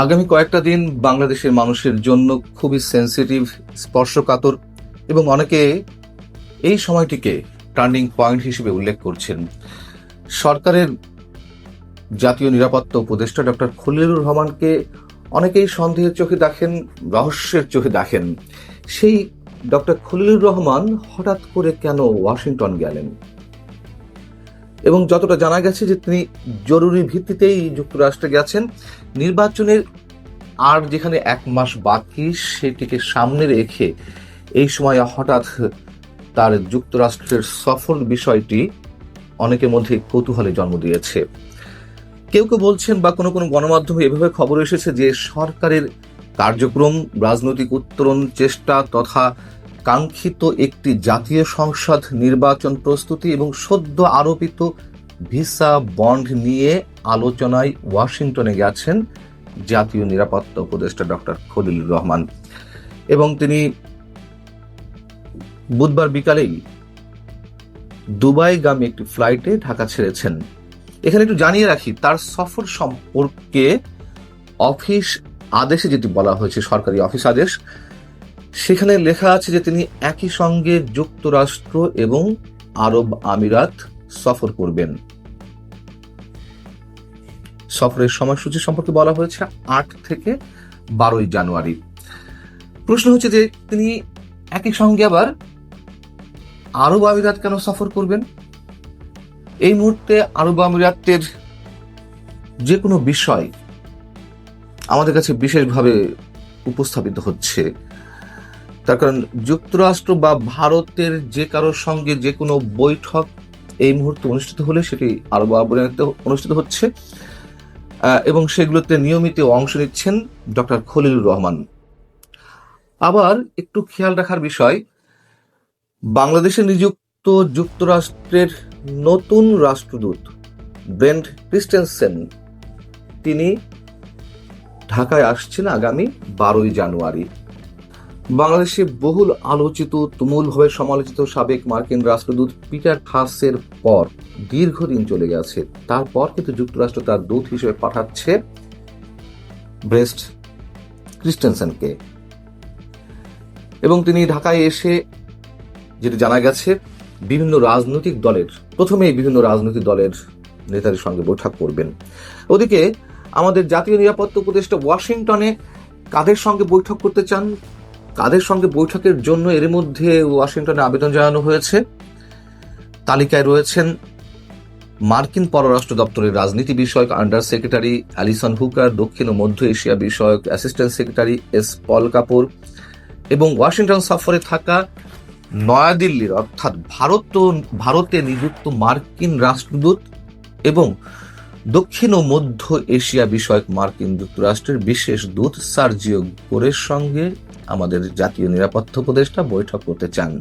আগামী কয়েকটা দিন বাংলাদেশের মানুষের জন্য খুবই সেন্সিটিভ, স্পর্শকাতর এবং অনেকে এই সময়টিকে টার্নিং পয়েন্ট হিসেবে উল্লেখ করছেন। সরকারের জাতীয় নিরাপত্তা উপদেষ্টা ডক্টর খলিলুর রহমানকে অনেকেই সন্দেহের চোখে দেখেন, রহস্যের চোখে দেখেন। সেই ডক্টর খলিলুর রহমান হঠাৎ করে কেন ওয়াশিংটন গেলেন? এবং যতটা জানা গেছে যে তিনি জরুরি ভিত্তিতেই যুক্তরাষ্ট্রে গেছেন। নির্বাচনের আর যেখানে 1 মাস বাকি সেটিকে সামনে রেখে এই সময় হঠাৎ তার যুক্তরাষ্ট্রের সফর বিষয়টি অনেকের মধ্যে কৌতূহলে জন্ম দিয়েছে। কেউ কেউ বলছেন বা কোনো কোনো গণমাধ্যমে এভাবে খবর এসেছে যে সরকারের কার্যক্রম, রাজনৈতিক উত্তরণ চেষ্টা তথা কাঙ্ক্ষিত একটি জাতীয় সংসদ নির্বাচন প্রস্তুতি এবং সদ্য আরোপিত ভিসা বন্ড নিয়ে আলোচনায় ওয়াশিংটনে গেছেন জাতীয় নিরাপত্তা উপদেষ্টা ডক্টর খলিলুর রহমান। এবং তিনি বুধবার বিকালেই দুবাইগামী একটি ফ্লাইটে ঢাকা ছেড়েছেন। এখানে একটু জানিয়ে রাখি, তার সফর সম্পর্কে অফিস আদেশে যেটি বলা হয়েছে, সরকারি অফিস আদেশ, সেখানে লেখা আছে যে তিনি একই সঙ্গে যুক্তরাষ্ট্র এবং আরব আমিরাত সফর করবেন। সফরের সময়সূচি সম্পর্কে বলা হয়েছে 8 থেকে 12 জানুয়ারি। প্রশ্ন হচ্ছে যে তিনি একই সঙ্গে আবার আরব আমিরাত কেন সফর করবেন? এই মুহূর্তে আরব আমিরাতের যে কোনো বিষয় আমাদের কাছে বিশেষভাবে উপস্থাপিত হচ্ছে। তার কারণ যুক্তরাষ্ট্র বা ভারতের যে কারোর সঙ্গে যে কোনো বৈঠক এই মুহূর্তে অনুষ্ঠিত হলে সেটি আরব আমিরাতে অনুষ্ঠিত হচ্ছে এবং সেগুলোতে নিয়মিত অংশ নিচ্ছেন ডক্টর খলিলুর রহমান। আবার একটু খেয়াল রাখার বিষয়, বাংলাদেশে নিযুক্ত যুক্তরাষ্ট্রের নতুন রাষ্ট্রদূত ব্রেন্ট ক্রিস্টেনসেন তিনি ঢাকায় আসছেন আগামী 12 জানুয়ারি। বাংলাদেশে বহুল আলোচিত, তুমুলভাবে সমালোচিত সাবেক মার্কিন রাষ্ট্রদূত পিটার থাসের পর দীর্ঘদিন চলে গেছে। তারপর কিন্তু যুক্তরাষ্ট্র তার দূত হিসেবে পাঠাচ্ছে ব্রেন্ট ক্রিস্টেনসেনকে এবং তিনি ঢাকায় এসে যেটা জানা গেছে বিভিন্ন রাজনৈতিক দলের নেতাদের সঙ্গে বৈঠক করবেন। ওদিকে আমাদের জাতীয় নিরাপত্তা উপদেষ্টা ওয়াশিংটনে কাদের সঙ্গে বৈঠক করতে চান, কাদের সঙ্গে বৈঠকের জন্য এর মধ্যে ওয়াশিংটনে আবেদন জানানো হয়েছে। তালিকায় রয়েছেন মার্কিন পররাষ্ট্র দপ্তরের রাজনীতি বিষয়ক আন্ডার সেক্রেটারি অ্যালিসন হুকার, দক্ষিণ ও মধ্য এশিয়া বিষয়ক অ্যাসিস্ট্যান্ট সেক্রেটারি এস পল কাপুর এবং ওয়াশিংটন সফরে থাকা নয়াদিল্লির অর্থাৎ ভারতে নিযুক্ত মার্কিন রাষ্ট্রদূত এবং দক্ষিণ ও মধ্য এশিয়া বিষয়ক মার্কিন যুক্তরাষ্ট্রের বিশেষ দূত সার্জিও গোরের সঙ্গে আমাদের জাতীয় নিরাপত্তা উপদেষ্টা বৈঠক করতে চান।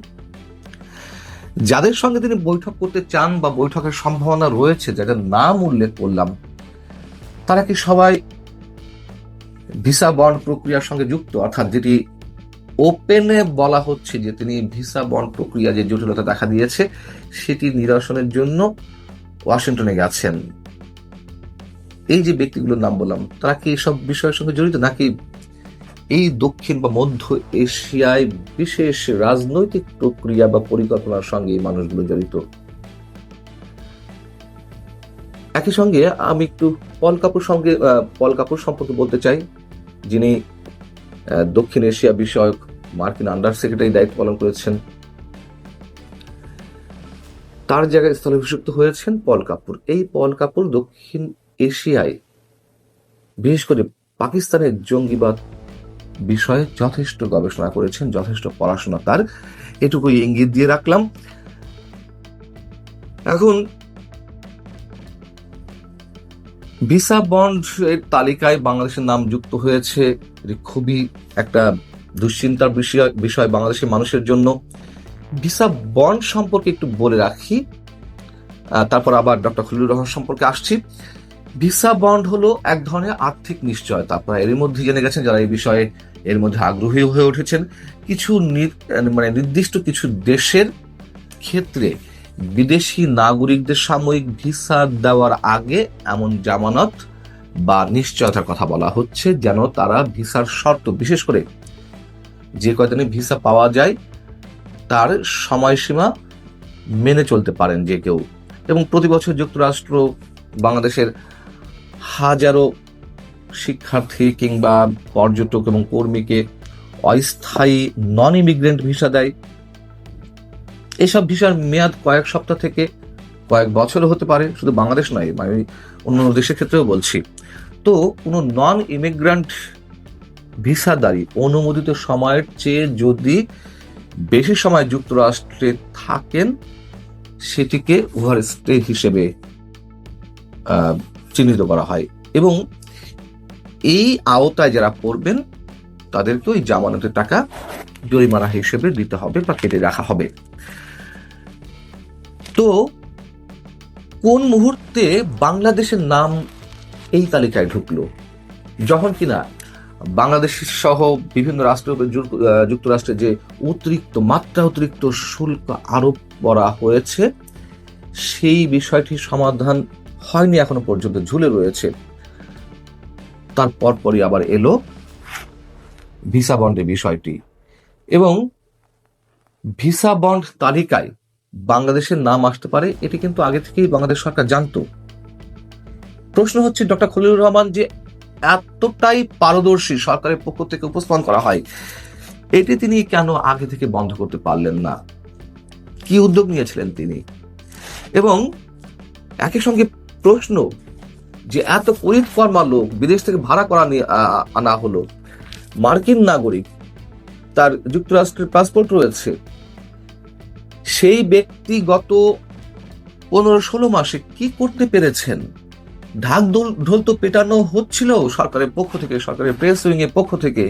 যাদের সঙ্গে তিনি বৈঠক করতে চান বা বৈঠকের সম্ভাবনা রয়েছে, যাদের নাম উল্লেখ করলাম, তারা কি সবাই ভিসা বন্ড প্রক্রিয়ার সঙ্গে যুক্ত? অর্থাৎ যেটি ওপেনে বলা হচ্ছে যে তিনি ভিসা বন্ড প্রক্রিয়া যে জটিলতা দেখা দিয়েছে সেটি নিরসনের জন্য ওয়াশিংটনে গেছেন। এই যে ব্যক্তিগুলোর নাম বললাম, তারা কি এসব বিষয়ের সঙ্গে জড়িত, নাকি এই দক্ষিণ বা মধ্য এশিয়ায় বিশেষ রাজনৈতিক প্রক্রিয়া বা পরিকল্পনার সঙ্গে এই মানুষগুলো জড়িত? একই সঙ্গে আমি একটু পল কাপুর সম্পর্কে বলতে চাই, যিনি দক্ষিণ এশিয়া বিষয়ক মার্কিন আন্ডার সেক্রেটারি দায়িত্ব পালন করেছেন। তার জায়গায় স্থলাভিষিক্ত হয়েছেন পল কাপুর। এই পল কাপুর দক্ষিণ এশিয়ায় বিশেষ করে পাকিস্তানের জঙ্গিবাদ বিষয়ে যথেষ্ট গবেষণা করেছেন, যথেষ্ট পড়াশোনা তার, এটুকুই ইঙ্গিত দিয়ে রাখলাম। এখন ভিসা বন্ড এর তালিকায় বাংলাদেশের নাম যুক্ত হয়েছে, খুবই একটা দুশ্চিন্তার বিষয় বাংলাদেশের মানুষের জন্য। ভিসা বন্ড সম্পর্কে একটু বলে রাখি, তারপর আবার ডক্টর খলিলুর রহমান সম্পর্কে আসছি। ভিসা বন্ড হলো এক ধরনের আর্থিক নিশ্চয়তা। আপনারা এর মধ্যে জেনে গেছেন, যারা এই বিষয়ে এর মধ্যে আগ্রহী হয়ে উঠেছেন। কিছু নির্দিষ্ট কিছু দেশের ক্ষেত্রে বিদেশি নাগরিকদের সাময়িক ভিসা দেওয়ার আগে এমন জামানত বা নিশ্চয়তার কথা বলা হচ্ছে, যেন তারা ভিসার শর্ত, বিশেষ করে যে কয়দিনে ভিসা পাওয়া যায় তার সময়সীমা মেনে চলতে পারেন যে কেউ। এবং প্রতি বছর যুক্তরাষ্ট্র বাংলাদেশের হাজারো শিক্ষার্থী কিংবা পর্যটক এবং কর্মীকে অস্থায়ী নন ইমিগ্রেন্ট ভিসা দেয়। এসব ভিসার মেয়াদ কয়েক সপ্তাহ থেকে কয়েক বছরও হতে পারে, শুধু বাংলাদেশ নয়, আমি অন্যান্য দেশের ক্ষেত্রেও বলছি। তো কোনো নন ইমিগ্রেন্ট ভিসাদারী অনুমোদিত সময়ের চেয়ে যদি বেশি সময় যুক্তরাষ্ট্রে থাকেন, সেটিকে ওভার স্টে হিসেবে চিহ্নিত করা হয় এবং এই আওতায় যারা পড়বেন তাদেরকে ওই জামানতের টাকা জরিমানা হিসেবে দিতে হবে বা কেটে রাখা হবে। তো কোন মুহূর্তে বাংলাদেশের নাম এই তালিকায় ঢুকলো? যখন কিনা বাংলাদেশ সহ বিভিন্ন রাষ্ট্র, যুক্তরাষ্ট্রে যে অতিরিক্ত শুল্ক আরোপ করা হয়েছে, সেই বিষয়টির সমাধান হয়নি এখনো পর্যন্ত, ঝুলে রয়েছে। তার পরপরই আবার এলো ভিসা বন্ডের বিষয়টি, এবং ভিসা বন্ড তালিকায় বাংলাদেশের নাম আসতে পারে, এটি কিন্তু আগে থেকেই বাংলাদেশ সরকার জানতো। প্রশ্ন হচ্ছে, ডক্টর খলিলুর রহমান যে এতটাই পারদর্শী সরকারের পক্ষ থেকে উপস্থাপন করা হয়, এটি তিনি কেন আগে থেকে বন্ধ করতে পারলেন না? কি উদ্যোগ নিয়েছিলেন তিনি? এবং একই সঙ্গে প্রশ্ন যে এত পরিকর্মা লোক বিদেশ থেকে ভাড়া করা আনা হলো, মার্কিন নাগরিক, তার যুক্তরাষ্ট্রের পাসপোর্ট রয়েছে, সেই ব্যক্তি গত 15-16 মাসে কি করতে পেরেছেন? ঢাক ঢোল তো পেটানো হচ্ছিল সরকারের পক্ষ থেকে, সরকারের প্রেস উইং এর পক্ষ থেকে,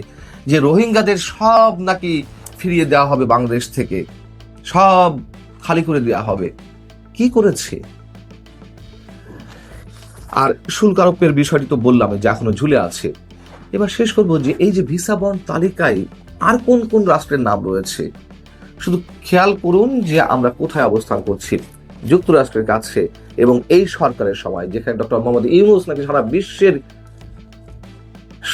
যে রোহিঙ্গাদের সব নাকি ফিরিয়ে দেওয়া হবে, বাংলাদেশ থেকে সব খালি করে দেওয়া হবে। কি করেছে? আর শুল্ক আরোপের বিষয়টি তো বললাম যে এখনো ঝুলে আছে। এবার শেষ করবো যে এই যে ভিসা বন্ড তালিকায় আর কোন কোন রাষ্ট্রের নাম রয়েছে, শুধু খেয়াল করুন যে আমরা কোথায় অবস্থান করছি, যুক্তরাষ্ট্রের কাছে, এবং এই সরকারের সময়, যেখানে ডক্টর মোহাম্মদ ইউনূস নাকি সারা বিশ্বের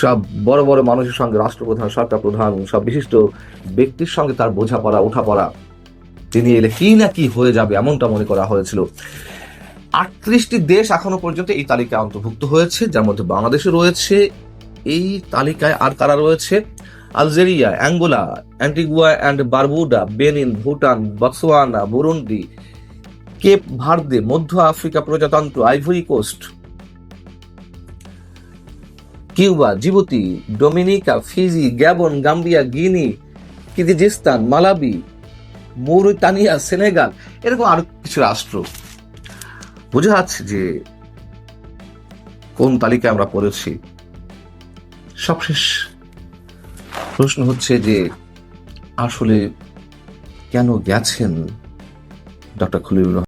সব বড় বড় মানুষের সঙ্গে, রাষ্ট্রপ্রধান, সরকার প্রধান, সব বিশিষ্ট ব্যক্তির সঙ্গে তার বোঝাপড়া, ওঠাপড়া, তিনি এলে কি না কি হয়ে যাবে এমনটা মনে করা হয়েছিল। 38টি দেশ এখনো পর্যন্ত এই তালিকায় অন্তর্ভুক্ত হয়েছে, যার মধ্যে বাংলাদেশে রয়েছে। এই তালিকায় আর কারা রয়েছে? Algeria, Angola, Antigua and Barbuda, Benin, Bhutan, Botswana, Burundi, Cape Verde, মধ্য আফ্রিকা প্রজাতন্ত্র, Ivory Coast, Cuba, Djibouti, Dominica, Fiji, Gabon, Gambia, Guinea, Kyrgyzstan, Malawi, Mauritania, Senegal, এরকম আরো কিছু রাষ্ট্র। বোঝা যাচ্ছে যে কোন তালিকায় আমরা পড়েছি। সবশেষ প্রশ্ন হচ্ছে যে আসলে কেন গেছেন ডক্টর খলিলুর রহমান?